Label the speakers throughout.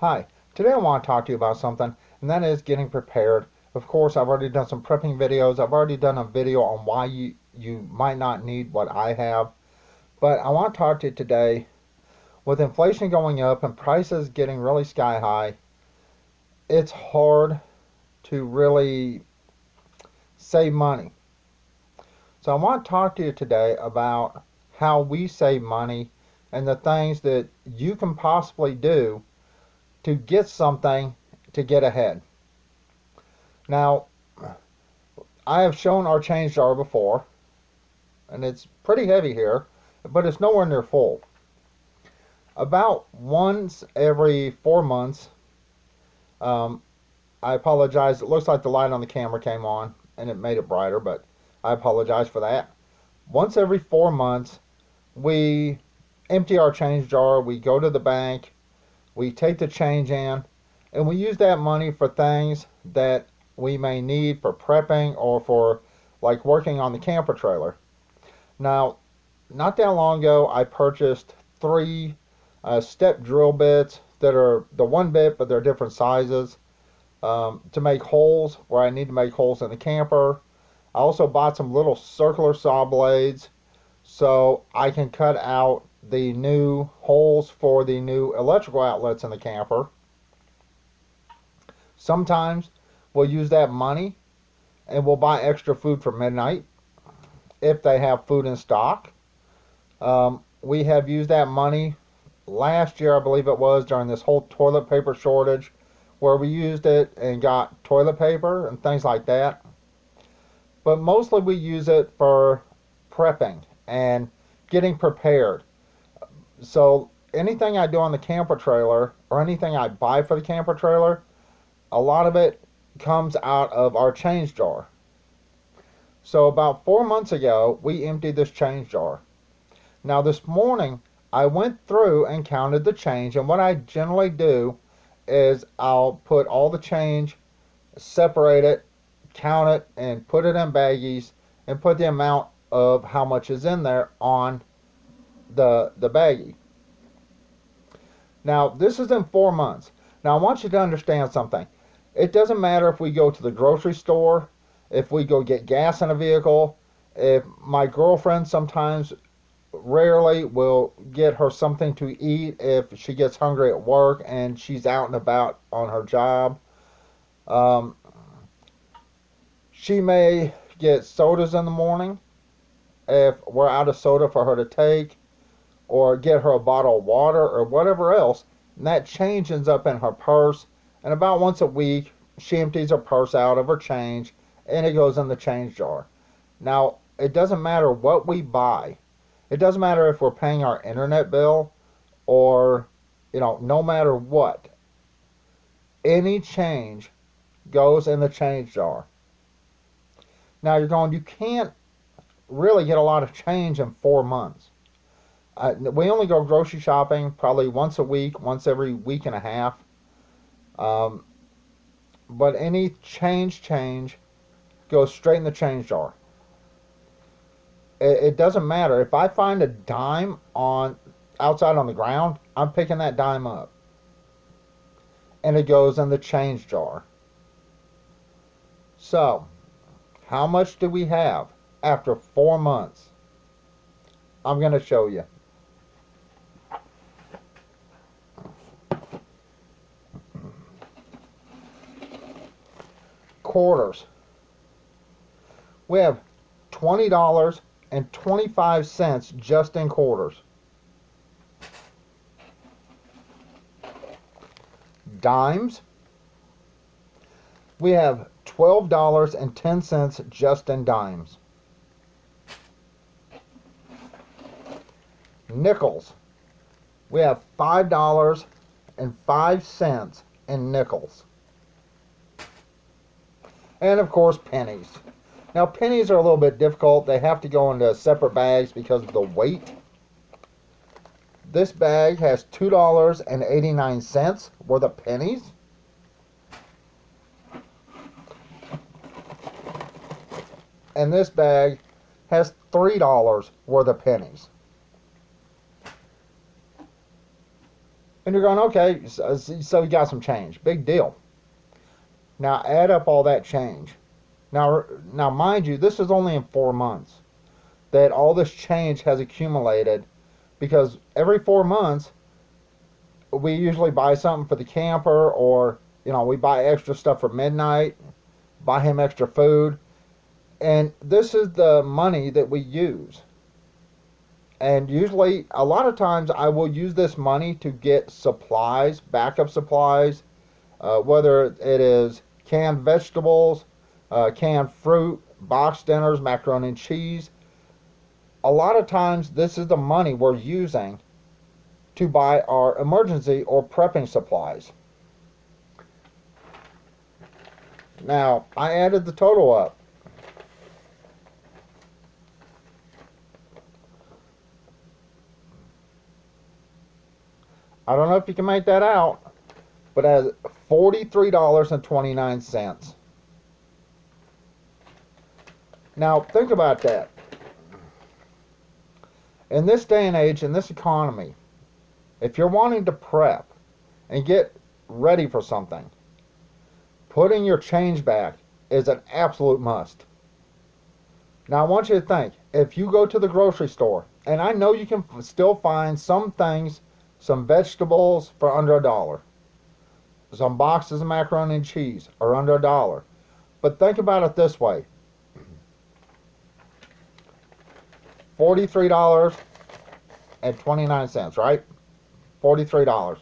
Speaker 1: Hi, today I want to talk to you about something, and that is getting prepared. Of course, I've already done some prepping videos. I've already done a video on why you might not need what I have. But I want to talk to you today with inflation going up and prices getting really sky high. It's hard to really save money. So I want to talk to you today about how we save money and the things that you can possibly do to get something to get ahead. Now, I have shown our change jar before, and it's pretty heavy here, but it's nowhere near full. About once every 4 months, um, I apologize. It looks like the light on the camera came on and it made it brighter, but I apologize for that. Once every 4 months, we empty our change jar, we go to the bank, we take the change in, and we use that money for things that we may need for prepping or for like working on the camper trailer. Now, not that long ago, I purchased three step drill bits that are the one bit, but they're different sizes to make holes where I need to make holes in the camper. I also bought some little circular saw blades so I can cut out the new holes for the new electrical outlets in the camper. Sometimes we'll use that money and we'll buy extra food for midnight if they have food in stock. We have used that money last year, I believe it was, during this whole toilet paper shortage, where we used it and got toilet paper and things like that. But mostly we use it for prepping and getting prepared. So anything I do on the camper trailer or anything I buy for the camper trailer, a lot of it comes out of our change jar. So about 4 months ago, we emptied this change jar. Now this morning, I went through and counted the change, and what I generally do is I'll put all the change, separate it, count it, and put it in baggies, and put the amount of how much is in there on the baggie. Now this is in 4 months. Now I want you to understand something. It doesn't matter if we go to the grocery store, if we go get gas in a vehicle, if my girlfriend sometimes rarely will get her something to eat if she gets hungry at work and she's out and about on her job. Um, she may get sodas in the morning if we're out of soda for her to take, or get her a bottle of water or whatever else, and that change ends up in her purse. And about once a week, she empties her purse out of her change and it goes in the change jar. Now, it doesn't matter what we buy. It doesn't matter if we're paying our internet bill or, no matter what. Any change goes in the change jar. Now you're going, you can't really get a lot of change in 4 months. We only go grocery shopping probably once a week, once every week and a half. Um, but any change goes straight in the change jar. It doesn't matter. If I find a dime on outside on the ground, I'm picking that dime up. And it goes in the change jar. So, how much do we have after 4 months? I'm going to show you. Quarters. We have $20.25 just in quarters. Dimes. We have $12.10 just in dimes. Nickels. We have $5.05 in nickels. And of course, pennies. Now, pennies are a little bit difficult. They have to go into separate bags because of the weight. This bag has $2.89 worth of pennies. And this bag has $3 worth of pennies. And you're going, okay, so you got some change. Big deal. Now add up all that change. Now, mind you, this is only in 4 months that all this change has accumulated, because every 4 months we usually buy something for the camper, or we buy extra stuff for midnight, buy him extra food, and this is the money that we use. And usually, a lot of times, I will use this money to get supplies, backup supplies, whether it is canned vegetables, canned fruit, box dinners, macaroni and cheese. A lot of times, this is the money we're using to buy our emergency or prepping supplies. Now, I added the total up. I don't know if you can make that out, but as $43.29. Now, think about that. In this day and age, in this economy, if you're wanting to prep and get ready for something, putting your change back is an absolute must. Now, I want you to think, if you go to the grocery store, and I know you can still find some things, some vegetables for under $1. Some boxes of macaroni and cheese are under $1. But think about it this way. $43.29, right? $43.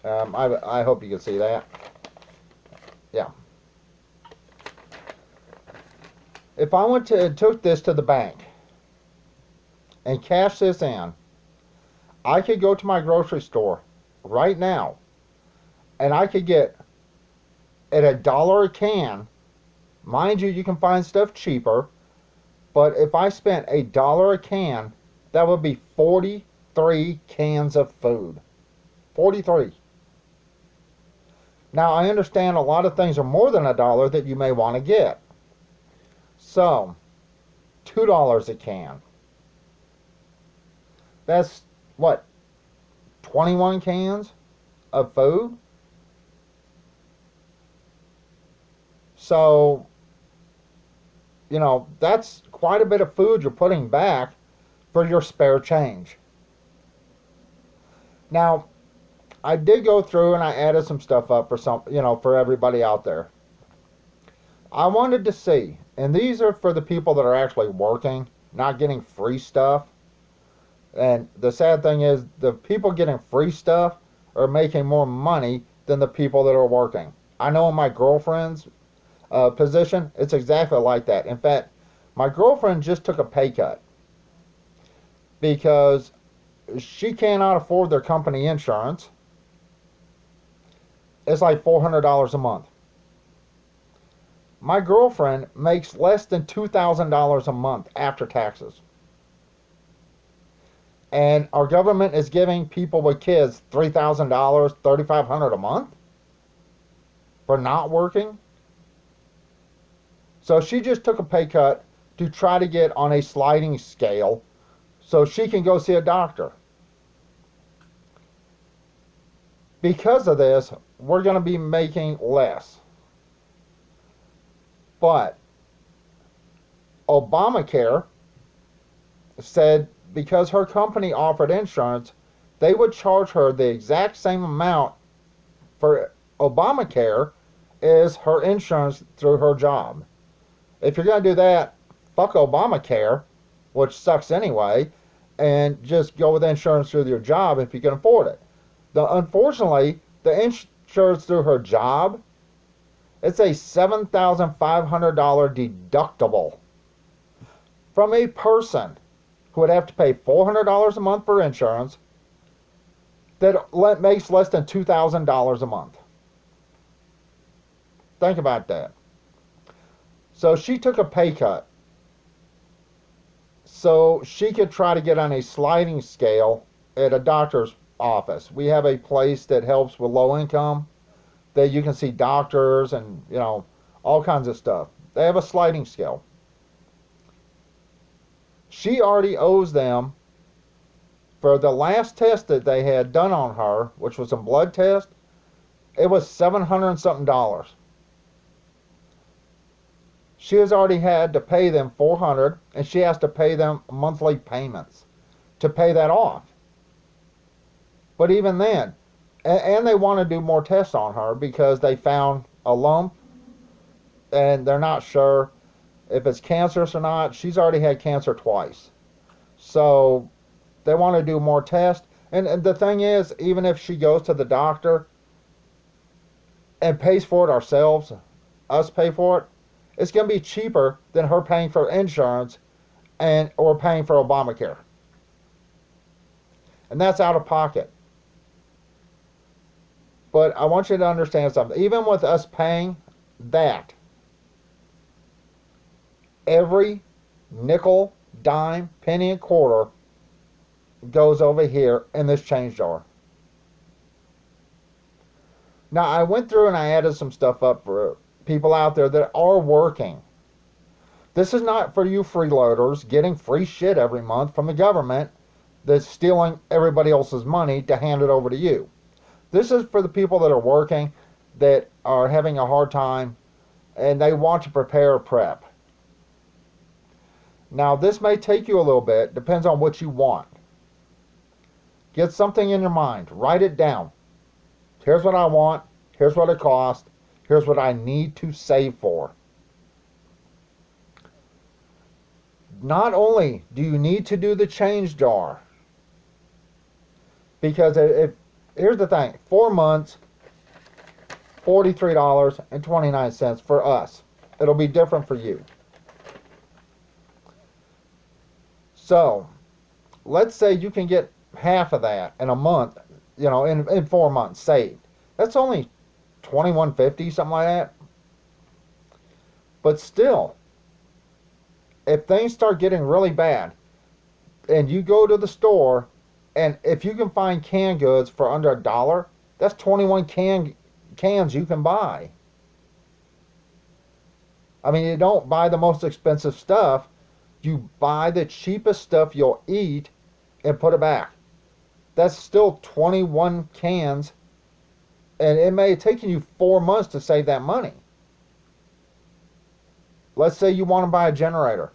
Speaker 1: I hope you can see that. Yeah. If I went to took this to the bank and cashed this in, I could go to my grocery store right now and I could get at $1 a can. Mind you, you can find stuff cheaper, but if I spent $1 a can, that would be 43 cans of food. 43. Now, I understand a lot of things are more than $1 that you may want to get. So, $2 a can. That's what? 21 cans of food? So, that's quite a bit of food you're putting back for your spare change. Now, I did go through and I added some stuff up for everybody out there. I wanted to see, and these are for the people that are actually working, not getting free stuff. And the sad thing is, the people getting free stuff are making more money than the people that are working. I know in my girlfriend's position, it's exactly like that. In fact, my girlfriend just took a pay cut because she cannot afford their company insurance. It's like $400 a month. My girlfriend makes less than $2,000 a month after taxes. And our government is giving people with kids $3,000, $3,500 a month for not working. So she just took a pay cut to try to get on a sliding scale so she can go see a doctor. Because of this, we're going to be making less. But Obamacare said because her company offered insurance, they would charge her the exact same amount for Obamacare as her insurance through her job. If you're going to do that, fuck Obamacare, which sucks anyway, and just go with insurance through your job if you can afford it. Unfortunately, the insurance through her job, it's a $7,500 deductible from a person who would have to pay $400 a month for insurance that makes less than $2,000 a month. Think about that. So she took a pay cut so she could try to get on a sliding scale at a doctor's office. We have a place that helps with low income, that you can see doctors and all kinds of stuff. They have a sliding scale. She already owes them For the last test that they had done on her, which was a blood test, it was $700 and something dollars. She has already had to pay them $400, and she has to pay them monthly payments to pay that off. But even then, and they want to do more tests on her because they found a lump, and they're not sure if it's cancerous or not. She's already had cancer twice. So they want to do more tests. And the thing is, even if she goes to the doctor and pays for it ourselves, us pay for it, it's going to be cheaper than her paying for insurance and or paying for Obamacare. And that's out of pocket. But I want you to understand something. Even with us paying that, every nickel, dime, penny, and quarter goes over here in this change jar. Now, I went through and I added some stuff up for people out there that are working. This is not for you freeloaders getting free shit every month from the government that's stealing everybody else's money to hand it over to you. This is for the people that are working, that are having a hard time, and they want to prepare prep. Now, this may take you a little bit, depends on what you want. Get something in your mind, write it down. Here's what I want, here's what it costs, here's what I need to save for. Not only do you need to do the change jar, because here's the thing, 4 months, $43.29 for us. It'll be different for you. So, let's say you can get half of that in a month, in 4 months saved. That's only $21.50, something like that. But still, if things start getting really bad, and you go to the store, and if you can find canned goods for under $1, that's 21 cans you can buy. I mean, you don't buy the most expensive stuff. You buy the cheapest stuff you'll eat and put it back. That's still 21 cans, and it may have taken you 4 months to save that money. Let's say you want to buy a generator.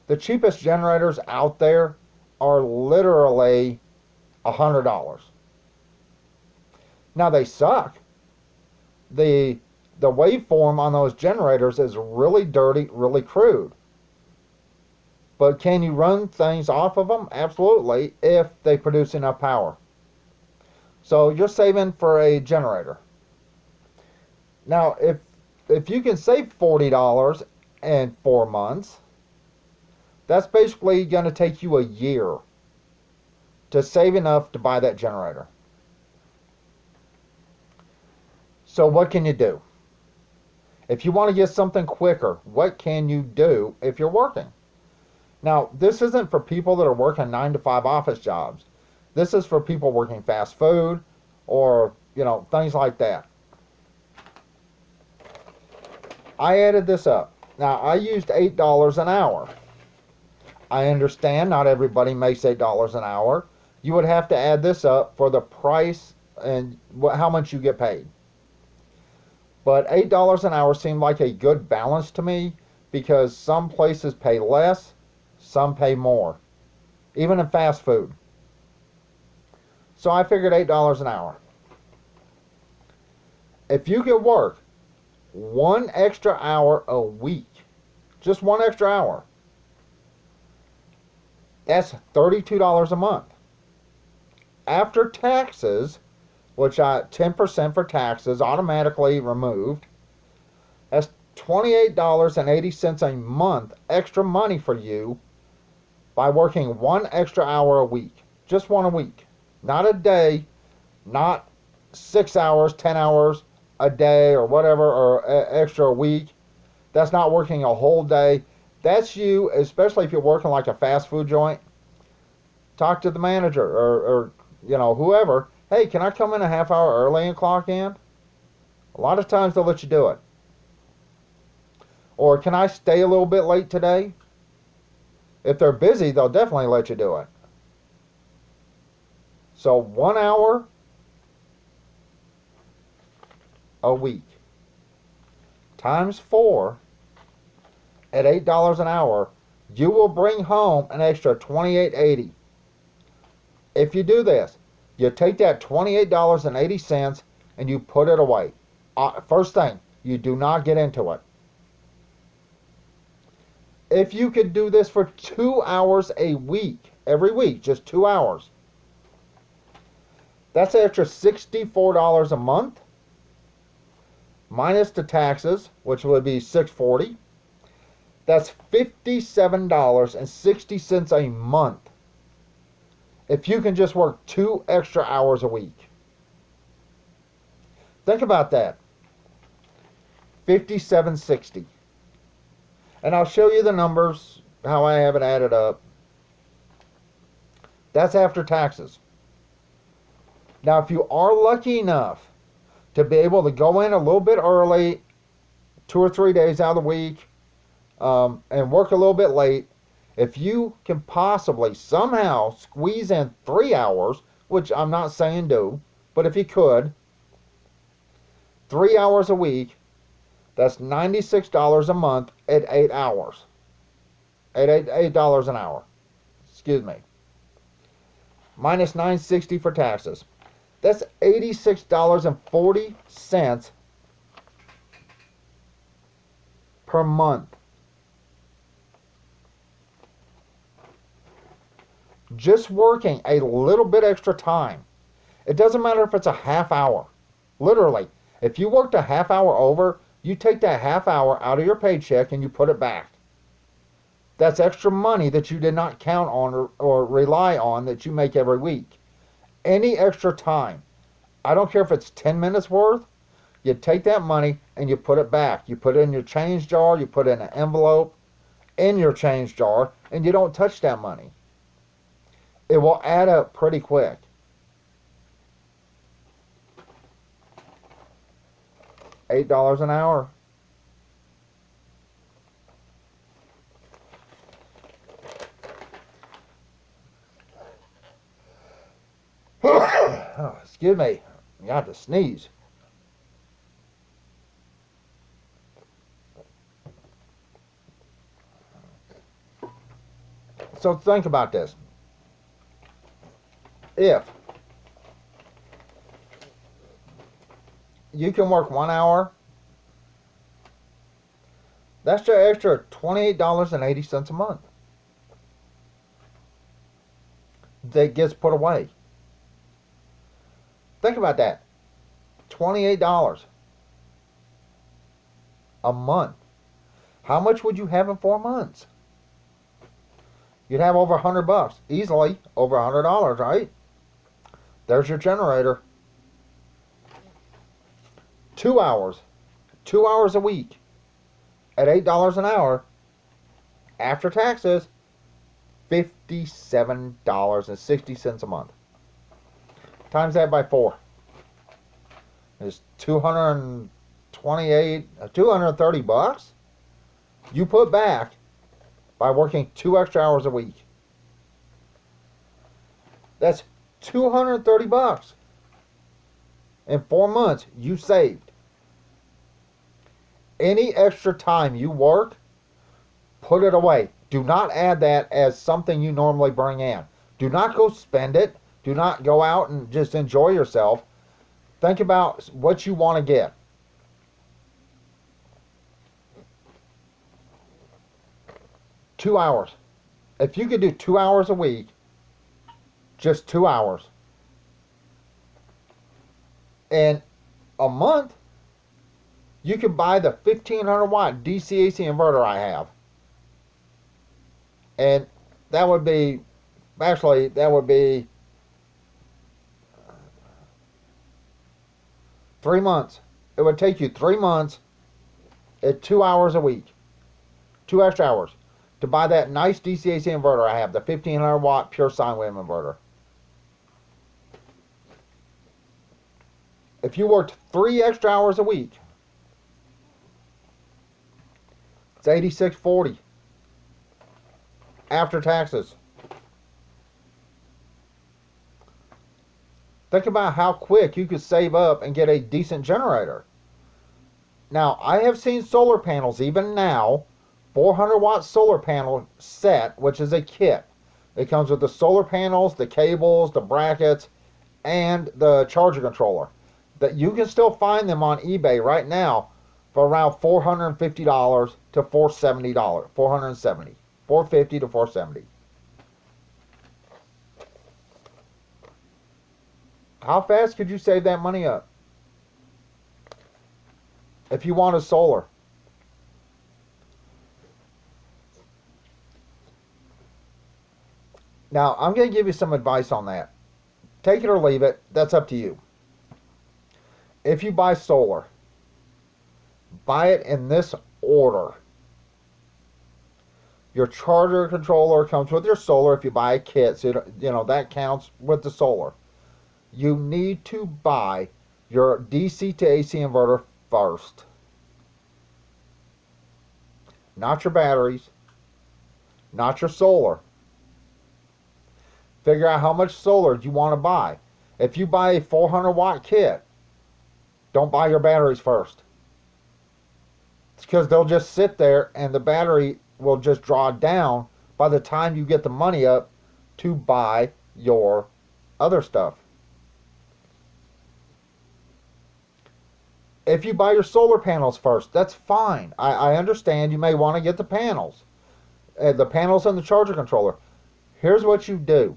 Speaker 1: The cheapest generators out there are literally $100. Now, they suck. The waveform on those generators is really dirty, really crude. But can you run things off of them? Absolutely, if they produce enough power. So you're saving for a generator. Now, if you can save $40 in 4 months, that's basically going to take you a year to save enough to buy that generator. So what can you do? If you want to get something quicker, what can you do if you're working? Now, this isn't for people that are working 9-to-5 office jobs. This is for people working fast food or, things like that. I added this up. Now, I used $8 an hour. I understand not everybody makes $8 an hour. You would have to add this up for the price and how much you get paid. But $8 an hour seemed like a good balance to me because some places pay less, some pay more, even in fast food. So I figured $8 an hour. If you could work 1 extra hour a week, just 1 extra hour, that's $32 a month. After taxes, which 10% for taxes automatically removed, that's $28.80 a month extra money for you by working 1 extra hour a week. Just one a week. Not a day, not 6 hours, 10 hours a day or whatever, or extra a week. That's not working a whole day. That's you, especially if you're working like a fast food joint. Talk to the manager or whoever. Hey, can I come in a half hour early and clock in? A lot of times they'll let you do it. Or can I stay a little bit late today? If they're busy, they'll definitely let you do it. So 1 hour a week times 4 at $8 an hour, you will bring home an extra $28.80. If you do this, you take that $28.80 and you put it away. First thing, you do not get into it. If you could do this for 2 hours a week, every week, just 2 hours, that's an extra $64 a month, minus the taxes, which would be $640. That's $57.60 a month if you can just work 2 extra hours a week. Think about that. $57.60. And I'll show you the numbers, how I have it added up. That's after taxes. Now, if you are lucky enough to be able to go in a little bit early, 2 or 3 days out of the week, and work a little bit late, if you can possibly somehow squeeze in 3 hours, which I'm not saying do, but if you could, 3 hours a week, that's $96 a month at 8 hours. At $8 an hour. Excuse me. Minus $9.60 for taxes. That's $86.40 per month. Just working a little bit extra time. It doesn't matter if it's a half hour. Literally, if you worked a half hour over, you take that half hour out of your paycheck and you put it back. That's extra money that you did not count on or rely on that you make every week. Any extra time, I don't care if it's 10 minutes worth, you take that money and you put it back. You put it in your change jar, you put it in an envelope in your change jar, and you don't touch that money. It will add up pretty quick. $8 an hour. Oh, excuse me. I got to sneeze. So think about this. If you can work 1 hour, that's your extra $28.80 a month that gets put away. Think about that. $28 a month. How much would you have in 4 months? You'd have over $100. Easily over $100, right? There's your generator. 2 hours. 2 hours a week at $8 an hour. After taxes, $57.60 a month. Times that by 4. It's $230 you put back by working 2 extra hours a week. That's $230 in 4 months you saved. Any extra time you work, put it away. Do not add that as something you normally bring in. Do not go spend it. Do not go out and just enjoy yourself. Think about what you want to get. $2 hours. If you could do 2 hours a week, just 2 hours, and a month, you could buy the 1500 watt DC-AC inverter I have. And that would be, actually, that would be 3 months. It would take you 3 months at 2 hours a week, 2 extra hours, to buy that nice DC-AC inverter I have, the 1500 watt pure sine wave inverter. If you worked 3 extra hours a week, it's $86.40 after taxes. Think about how quick you could save up and get a decent generator. Now, I have seen solar panels, even now, 400-watt solar panel set, which is a kit. It comes with the solar panels, the cables, the brackets, and the charger controller. That you can still find them on eBay right now for around $450 to $470. 470. 450 to 470. How fast could you save that money up if you want a solar? Now, I'm going to give you some advice on that. Take it or leave it. That's up to you. If you buy solar, buy it in this order. Your charger controller comes with your solar if you buy a kit, so you know that counts with the solar. You need to buy your DC to AC inverter first. Not your batteries, not your solar. Figure out how much solar you want to buy. If you buy a 400-watt kit, don't buy your batteries first. It's because they'll just sit there and the battery will just draw down by the time you get the money up to buy your other stuff. If you buy your solar panels first, that's fine. I understand you may want to get the panels and the charger controller. Here's what you do.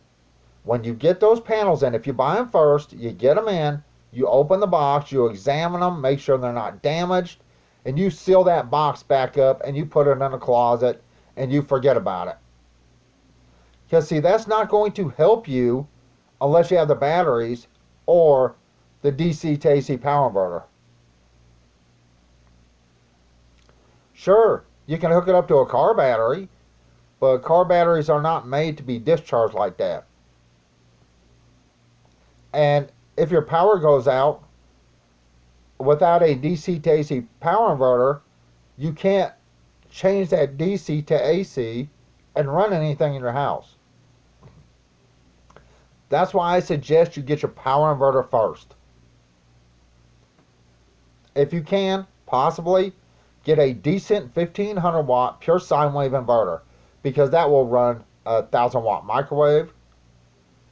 Speaker 1: When you get those panels in, if you buy them first, you get them in, you open the box, you examine them, make sure they're not damaged, and you seal that box back up and you put it in a closet and you forget about it. Because see, that's not going to help you unless you have the batteries or the DC to AC power inverter. Sure, you can hook it up to a car battery, but car batteries are not made to be discharged like that. And if your power goes out without a DC to AC power inverter, you can't change that DC to AC and run anything in your house. That's why I suggest you get your power inverter first. If you can, possibly get a decent 1500-watt pure sine wave inverter, because that will run a 1000-watt microwave.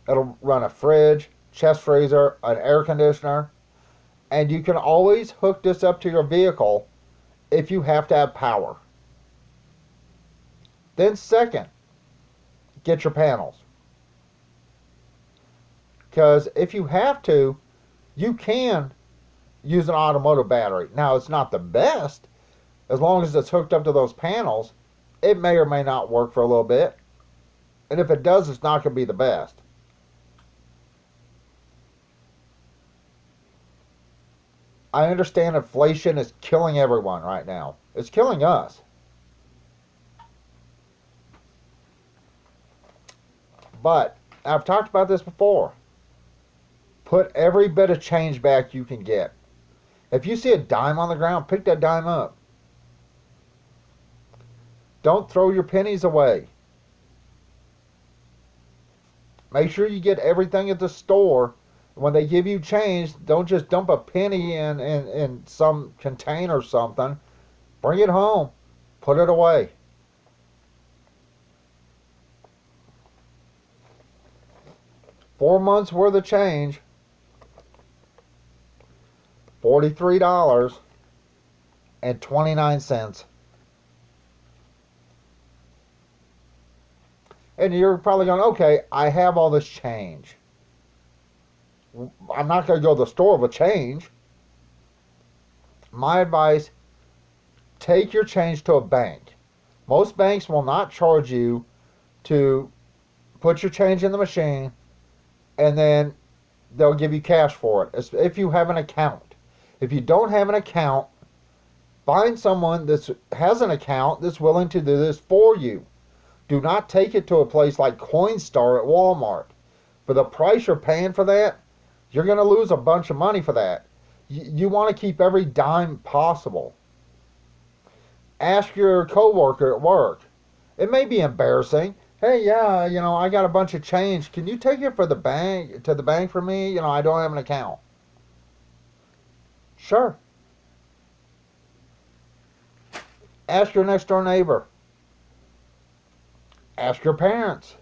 Speaker 1: It'll run a fridge, chest freezer, an air conditioner, and you can always hook this up to your vehicle if you have to have power. Then second, get your panels. Because if you have to, you can use an automotive battery. Now, it's not the best. As long as it's hooked up to those panels, it may or may not work for a little bit. And if it does, it's not going to be the best. I understand inflation is killing everyone right now. It's killing us. But I've talked about this before. Put every bit of change back you can get. If you see a dime on the ground, pick that dime up. Don't throw your pennies away. Make sure you get everything at the store. When they give you change, don't just dump a penny in some container or something. Bring it home. Put it away. Four months worth of change. $43.29. And you're probably going, okay, I have all this change. I'm not going to go to the store with change. My advice, take your change to a bank. Most banks will not charge you to put your change in the machine and then they'll give you cash for it if you have an account. If you don't have an account, find someone that has an account that's willing to do this for you. Do not take it to a place like Coinstar at Walmart. For the price you're paying for that, you're going to lose a bunch of money for that. You want to keep every dime possible. Ask your coworker at work. It may be embarrassing, Hey, yeah, I got a bunch of change. Can you take it for the bank to the bank for me? I don't have an account. Sure. Ask your next door neighbor. Ask your parents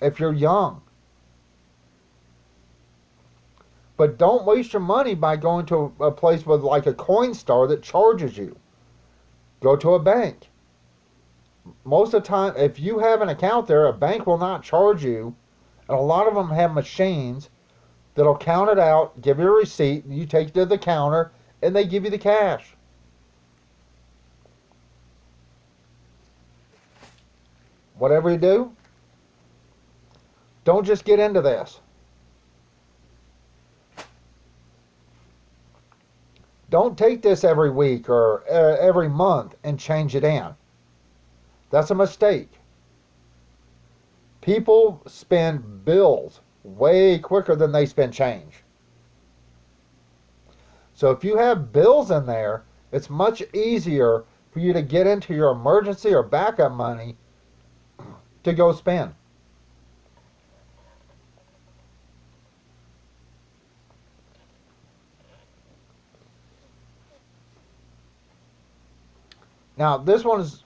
Speaker 1: if you're young. But don't waste your money by going to a place with like a Coinstar that charges you. Go to a bank. Most of the time, if you have an account there, a bank will not charge you. And a lot of them have machines that'll count it out, give you a receipt, you take it to the counter, and they give you the cash. Whatever you do, don't just get into this. Don't take this every week or every month and change it in. That's a mistake. People spend bills way quicker than they spend change. So if you have bills in there, it's much easier for you to get into your emergency or backup money to go spend. Now, this one is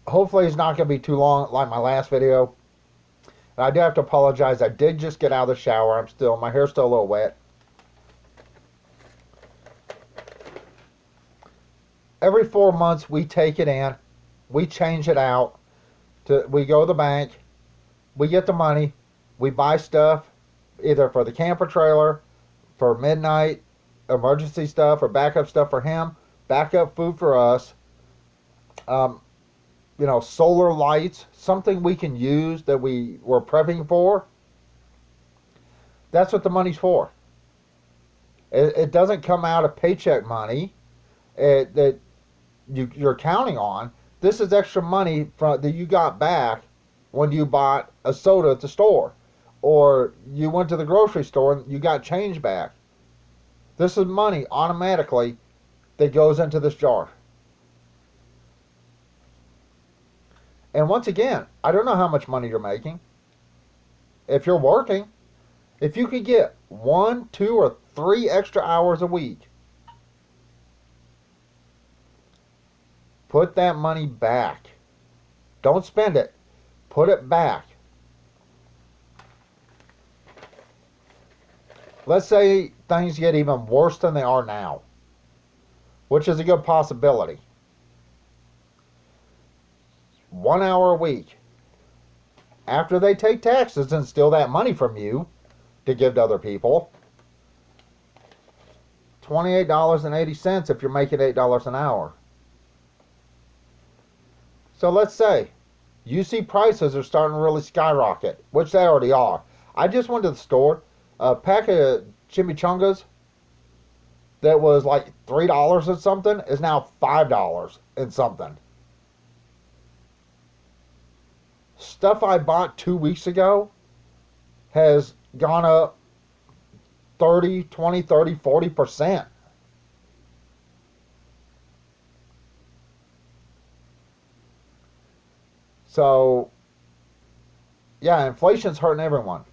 Speaker 1: hopefully it's not going to be too long like my last video. And I do have to apologize. I did just get out of the shower. My hair's still a little wet. Every 4 months we take it in, we change it out. We go to the bank, we get the money, we buy stuff either for the camper trailer, for midnight emergency stuff, or backup stuff for him, backup food for us. Um, solar lights, something we can use that we were prepping for. That's what the money's for. It doesn't come out of paycheck money that you're counting on. This is extra money that you got back when you bought a soda at the store, or you went to the grocery store and you got change back. This is money automatically that goes into this jar. And once again, I don't know how much money you're making. If you're working, if you could get 1, 2, or 3 extra hours a week, put that money back. Don't spend it. Put it back. Let's say things get even worse than they are now, which is a good possibility. 1 hour a week. After they take taxes and steal that money from you to give to other people, $28.80 if you're making $8 an hour. So let's say you see prices are starting to really skyrocket, which they already are. I just went to the store. A pack of chimichangas that was like $3 or something is now $5 and something. Stuff I bought 2 weeks ago has gone up 30, 20, 30, 40%. So, yeah, inflation's hurting everyone.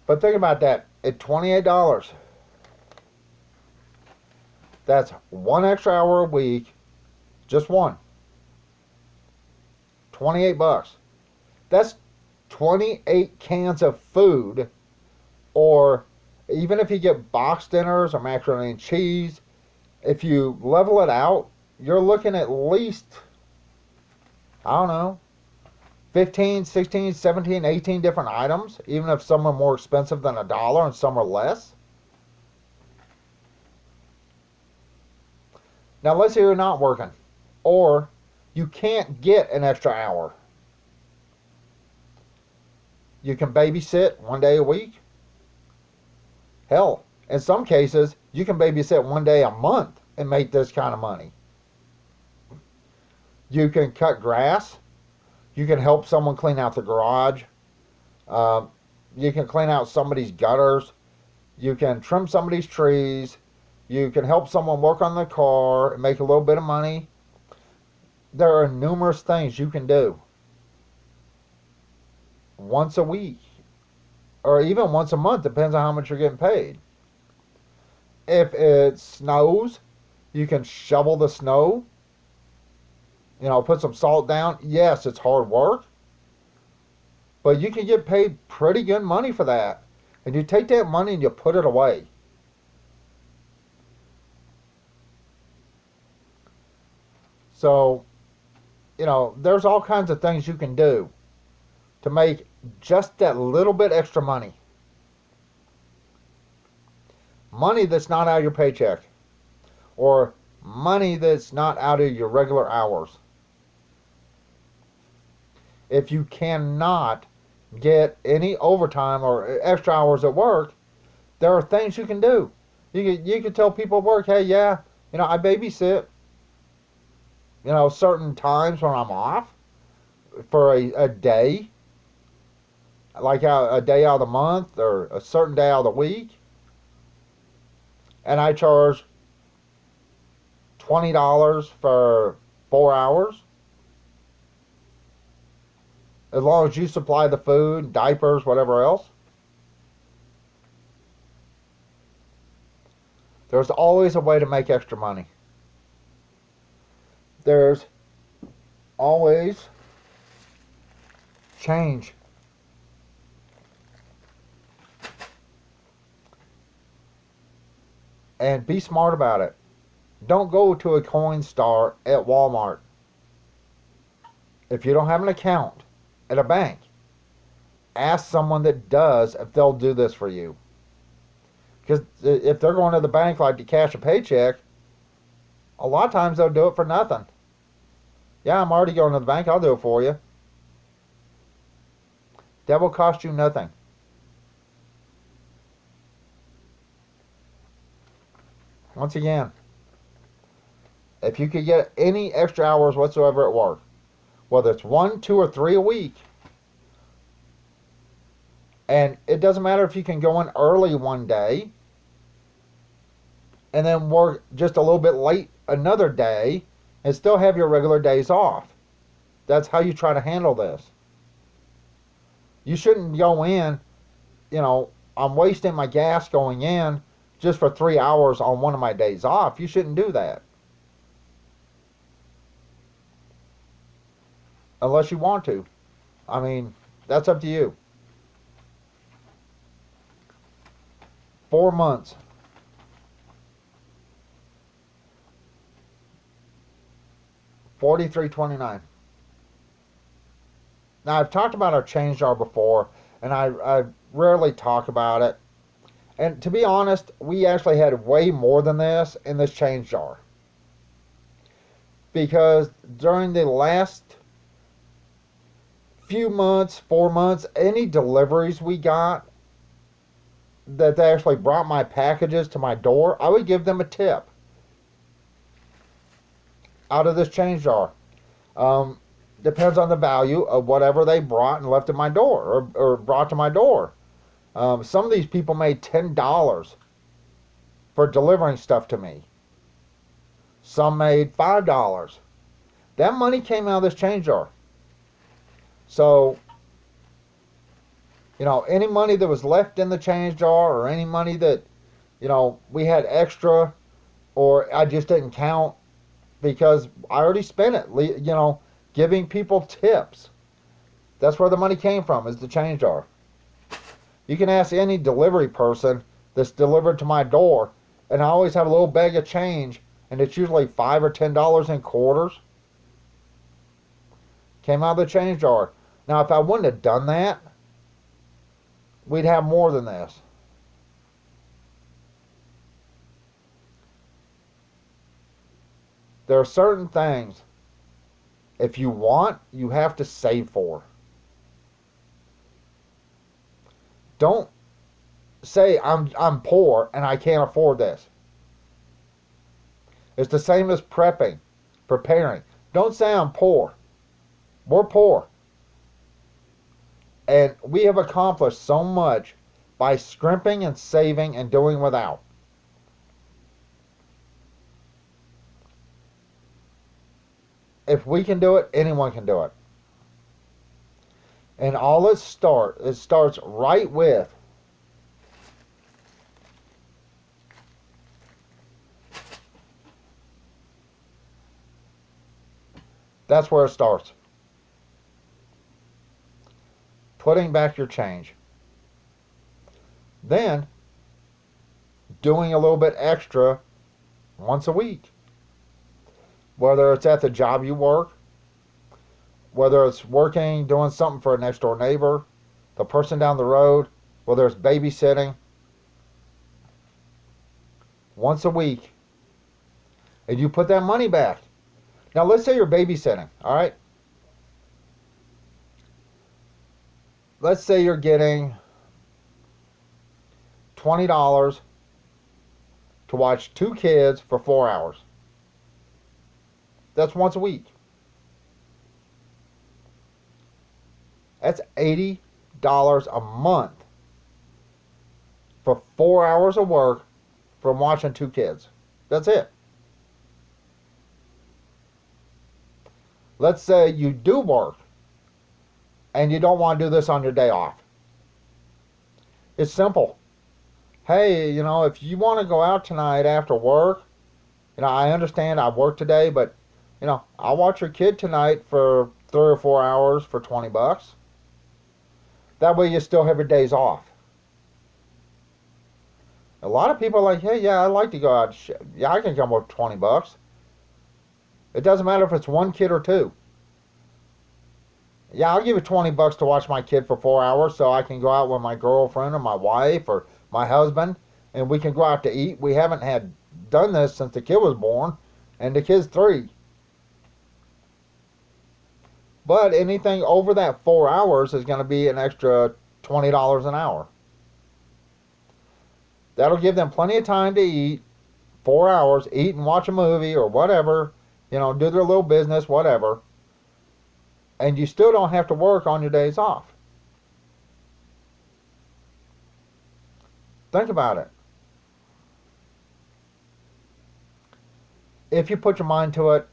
Speaker 1: But think about that. At $28, that's 1 extra hour a week, just one. 28 bucks. That's 28 cans of food, or even if you get box dinners or macaroni and cheese, if you level it out, you're looking at least, I don't know, 15, 16, 17, 18 different items, even if some are more expensive than $1 and some are less. Now let's say you're not working, or you can't get an extra hour. You can babysit 1 day a week. Hell, in some cases, you can babysit 1 day a month and make this kind of money. You can cut grass. You can help someone clean out the garage. You can clean out somebody's gutters. You can trim somebody's trees. You can help someone work on their car and make a little bit of money. there are numerous things you can do once a week or even once a month, depends on how much you're getting paid. If it snows, you can shovel the snow, put some salt down. Yes, it's hard work, but you can get paid pretty good money for that. And you take that money and you put it away. So, there's all kinds of things you can do to make just that little bit extra money. Money that's not out of your paycheck, or money that's not out of your regular hours. If you cannot get any overtime or extra hours at work, there are things you can do. You could tell people at work, hey, yeah, I babysit, certain times when I'm off for a day, like a day out of the month or a certain day out of the week, and I charge $20 for 4 hours. As long as you supply the food, diapers, whatever else. There's always a way to make extra money. There's always change. And be smart about it. Don't go to a Coinstar at Walmart. If you don't have an account at a bank, ask someone that does if they'll do this for you. Because if they're going to the bank like to cash a paycheck, a lot of times they'll do it for nothing. Yeah, I'm already going to the bank, I'll do it for you. That will cost you nothing. Once again, if you could get any extra hours whatsoever at work, whether it's 1, 2, or 3 a week, and it doesn't matter if you can go in early one day and then work just a little bit late another day and still have your regular days off. That's how you try to handle this. You shouldn't go in, I'm wasting my gas going in just for 3 hours on one of my days off. You shouldn't do that. Unless you want to. I mean, that's up to you. 4 months. $43.29. Now, I've talked about our change jar before, and I rarely talk about it. And to be honest, we actually had way more than this in this change jar. Because during the last few months, 4 months, any deliveries we got that they actually brought my packages to my door, I would give them a tip out of this change jar. Depends on the value of whatever they brought and left at my door or brought to my door. Some of these people made $10 for delivering stuff to me. Some made $5. That money came out of this change jar. So, any money that was left in the change jar or any money that, we had extra or I just didn't count because I already spent it, giving people tips. That's where the money came from, is the change jar. You can ask any delivery person that's delivered to my door, and I always have a little bag of change, and it's usually $5 or $10 in quarters. Came out of the change jar. Now, if I wouldn't have done that, we'd have more than this. There are certain things, if you want, you have to save for. Don't say I'm poor and I can't afford this. It's the same as preparing. Don't say I'm poor. We're poor. And we have accomplished so much by scrimping and saving and doing without. If we can do it, anyone can do it. And all it starts right with that's where it starts. Putting back your change. Then doing a little bit extra once a week. Whether it's at the job you work, whether it's working, doing something for a next door neighbor, the person down the road, whether it's babysitting, once a week, and you put that money back. Now, let's say you're babysitting, all right? Let's say you're getting $20 to watch 2 kids for 4 hours. That's once a week. That's $80 a month for 4 hours of work from watching 2 kids. That's it. Let's say you do work and you don't want to do this on your day off. It's simple. Hey, if you want to go out tonight after work, I understand I worked today, but, I'll watch your kid tonight for 3 or 4 hours for $20. That way you still have your days off. A lot of people are like, hey, yeah, I like to go out. Yeah, I can come with $20. It doesn't matter if it's 1 kid or 2. Yeah, I'll give you $20 to watch my kid for 4 hours so I can go out with my girlfriend or my wife or my husband and we can go out to eat. We haven't done this since the kid was born and the kid's 3. But anything over that 4 hours is going to be an extra $20 an hour. That'll give them plenty of time to eat, 4 hours, eat and watch a movie or whatever, do their little business, whatever. And you still don't have to work on your days off. Think about it. If you put your mind to it,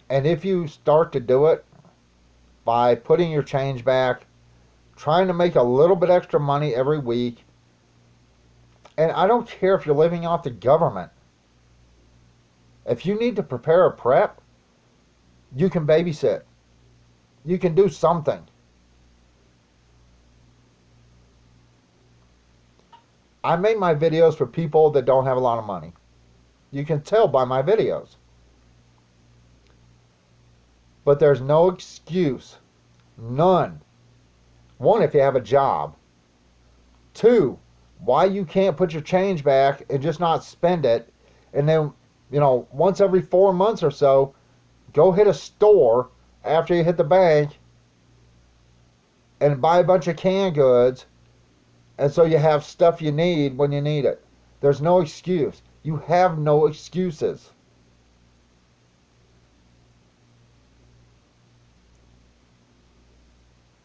Speaker 1: and if you start to do it by putting your change back, trying to make a little bit extra money every week, and I don't care if you're living off the government. If you need to prepare a prep, you can babysit. You can do something. I make my videos for people that don't have a lot of money. You can tell by my videos. But there's no excuse. None. 1, if you have a job. 2, why you can't put your change back and just not spend it. And then, once every 4 months or so, go hit a store after you hit the bank and buy a bunch of canned goods. And so you have stuff you need when you need it. There's no excuse. You have no excuses.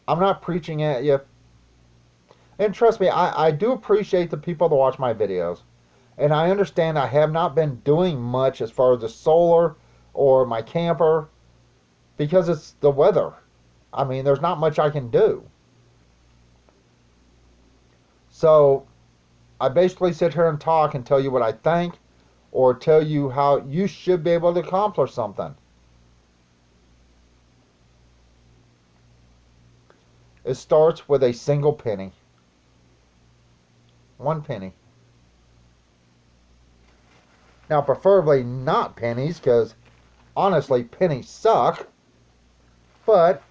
Speaker 1: I'm not preaching at you. And trust me, I do appreciate the people that watch my videos. And I understand I have not been doing much as far as the solar or my camper because it's the weather. I mean, there's not much I can do. So I basically sit here and talk and tell you what I think or tell you how you should be able to accomplish something. It starts with a single penny. 1 penny. Now, preferably not pennies, because honestly, pennies suck. But,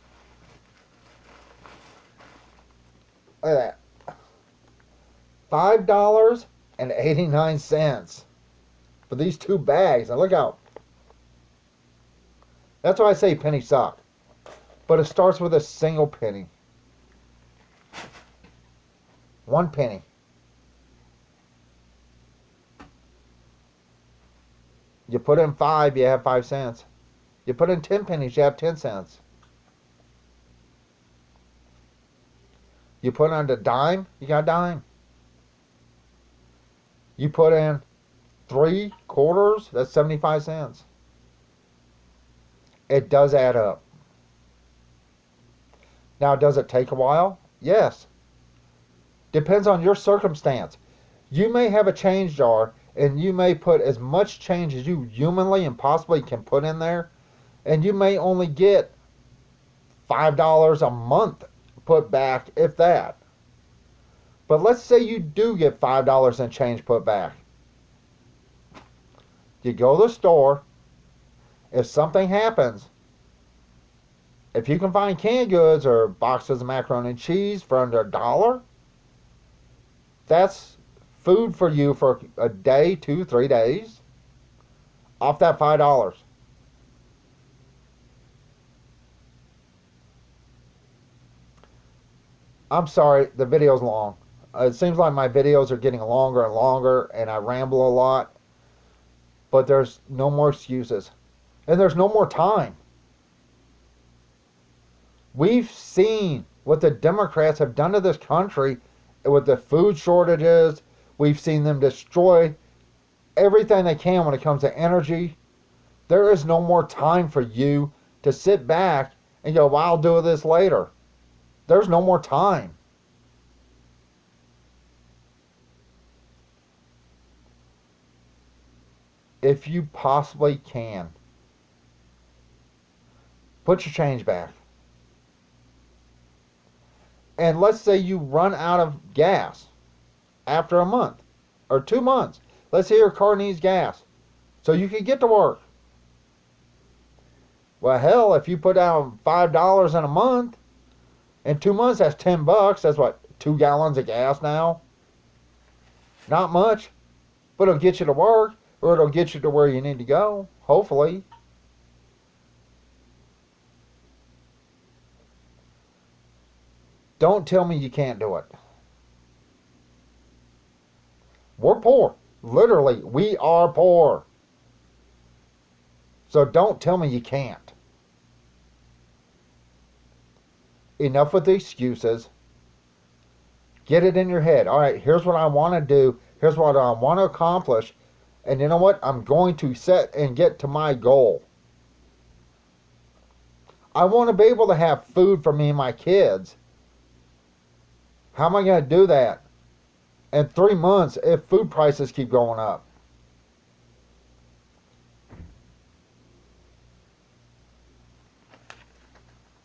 Speaker 1: look at that. $5.89 for these 2 bags. Now, look out. That's why I say pennies suck. But it starts with a single penny. 1 penny. You put in 5, you have 5 cents. You put in 10 pennies, you have 10 cents. You put in a dime, you got a dime. You put in 3/4, that's 75 cents. It does add up. Now, does it take a while? Yes. Depends on your circumstance. You may have a change jar and you may put as much change as you humanly and possibly can put in there, and you may only get $5 a month put back, if that. But let's say you do get $5 in change put back. You go to the store. If something happens, if you can find canned goods or boxes of macaroni and cheese for under $1, that's food for you for a day, 2, 3 days, off that $5. I'm sorry, the video's long. It seems like my videos are getting longer and longer, and I ramble a lot, but there's no more excuses. And there's no more time. We've seen what the Democrats have done to this country with the food shortages. We've seen them destroy everything they can when it comes to energy. There is no more time for you to sit back and go, well, I'll do this later. There's no more time. If you possibly can, put your change back. And let's say you run out of gas after a month or 2 months. Let's say your car needs gas so you can get to work. Well, hell, if you put down $5 in a month, in 2 months, that's $10. That's what, 2 gallons of gas now? Not much, but it'll get you to work, or it'll get you to where you need to go, hopefully. Don't tell me you can't do it. We're poor. Literally, we are poor. So don't tell me you can't. Enough with the excuses. Get it in your head. All right, here's what I want to do. Here's what I want to accomplish. And you know what? I'm going to set and get to my goal. I want to be able to have food for me and my kids. How am I going to do that in 3 months if food prices keep going up?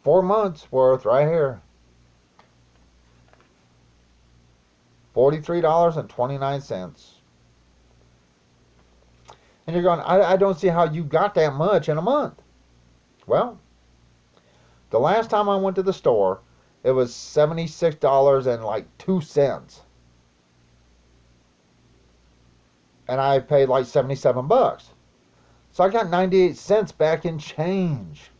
Speaker 1: $4 months worth right here. $43.29. And you're going, I don't see how you got that much in a month. Well, the last time I went to the store, it was $76.02. And I paid like $77. So I got 98 cents back in change.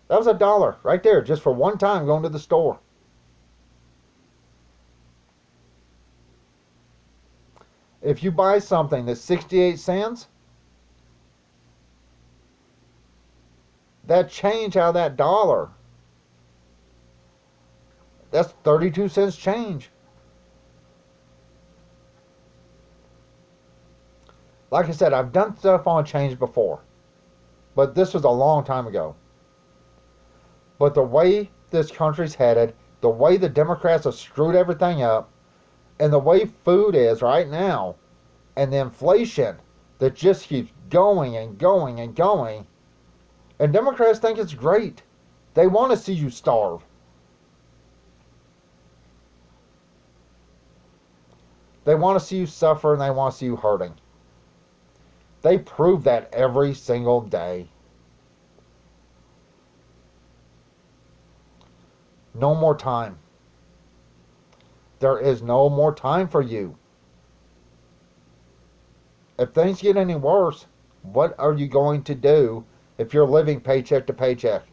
Speaker 1: That was $1 right there just for one time going to the store. If you buy something that's 68 cents, that change out of that $1, that's 32 cents change. Like I said, I've done stuff on change before, but this was a long time ago. But the way this country's headed, the way the Democrats have screwed everything up, and the way food is right now, and the inflation that just keeps going and going and going, and Democrats think it's great. They want to see you starve. They want to see you suffer, and they want to see you hurting. They prove that every single day. No more time. There is no more time for you. If things get any worse, what are you going to do if you're living paycheck to paycheck?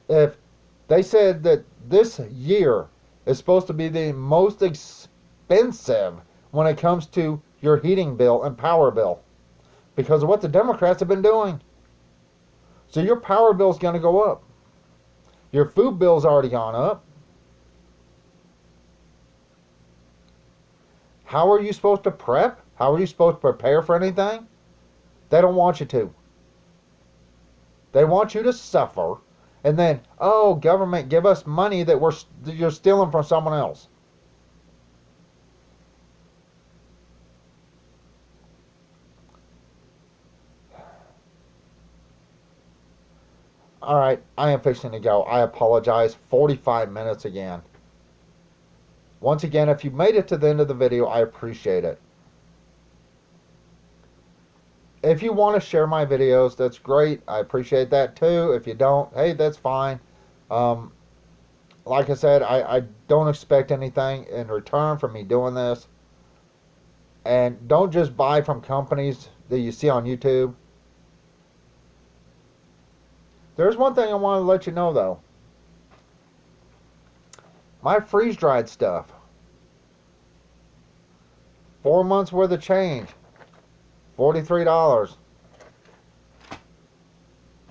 Speaker 1: If they said that this year is supposed to be the most expensive when it comes to your heating bill and power bill because of what the Democrats have been doing. So your power bill is going to go up. Your food bill's already gone up. How are you supposed to prep How are you supposed to prepare for anything? They don't want you to. They want you to suffer, and then, oh, government, give us money that you're stealing from someone else. All right, I am fixing to go. I apologize. 45 minutes again. Once again, if you made it to the end of the video, I appreciate it. If you want to share my videos, that's great. I appreciate that too. If you don't, hey, that's fine. Um, like I said, I don't expect anything in return for me doing this. And don't just buy from companies that you see on YouTube. There's one thing I want to let you know though. My freeze-dried stuff, 4 months worth of change, $43.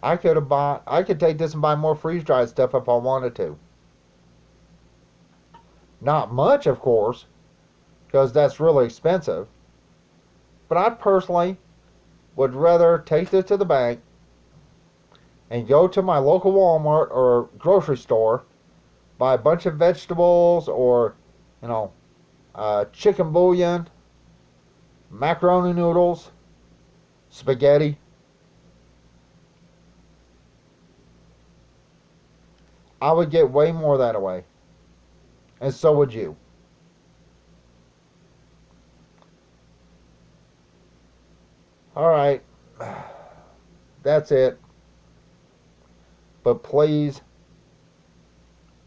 Speaker 1: I could take this and buy more freeze-dried stuff if I wanted to. Not much, of course, because that's really expensive. But I personally would rather take this to the bank and go to my local Walmart or grocery store, buy a bunch of vegetables or, you know, chicken bouillon, macaroni noodles, spaghetti. I would get way more that way. And so would you. Alright. That's it. But please,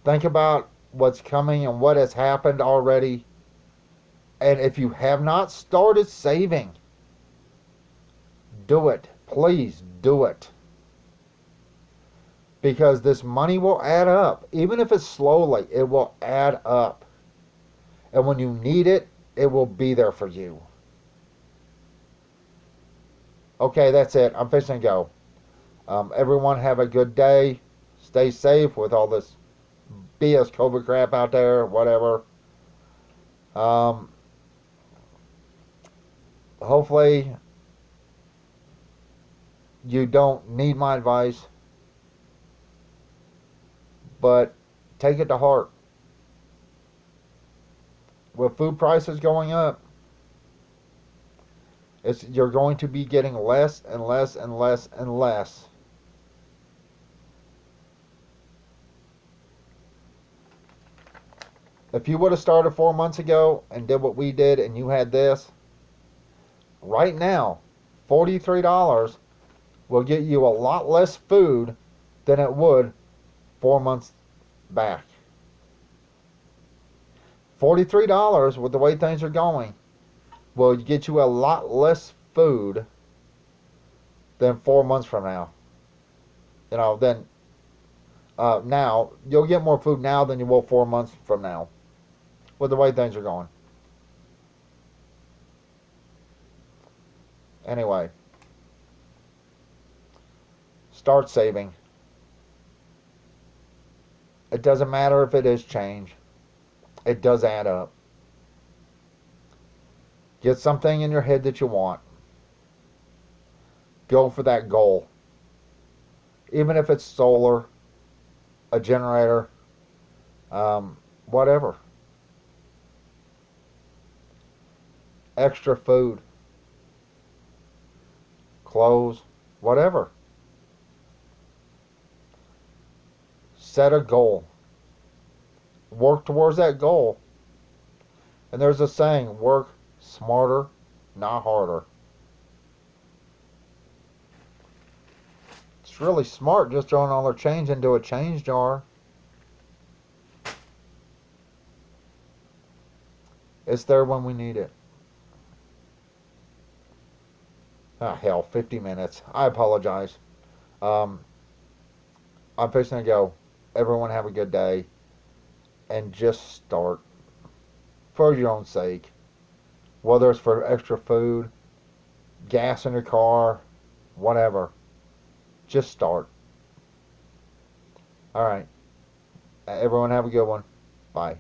Speaker 1: think about what's coming and what has happened already. And if you have not started saving, do it. Please do it. Because this money will add up. Even if it's slowly, it will add up. And when you need it, it will be there for you. Okay, that's it. I'm fixing to go. Everyone have a good day. Stay safe with all this BS COVID crap out there, whatever. Hopefully you don't need my advice, but take it to heart. With food prices going up, you're going to be getting less and less and less and less. If you would have started 4 months ago and did what we did and you had this, right now, $43 will get you a lot less food than it would 4 months back. $43 with the way things are going will get you a lot less food than 4 months from now. You know, now you'll get more food now than you will 4 months from now with the way things are going. Anyway, start saving. It doesn't matter if it is change. It does add up. Get something in your head that you want. Go for that goal. Even if it's solar, a generator, whatever. Extra food, clothes, whatever. Set a goal. Work towards that goal. And there's a saying, work smarter, not harder. It's really smart just throwing all their change into a change jar. It's there when we need it. Ah, hell, 50 minutes. I apologize. I'm fixing to go. Everyone have a good day. And just start. For your own sake. Whether it's for extra food, gas in your car, whatever. Just start. Alright. Everyone have a good one. Bye.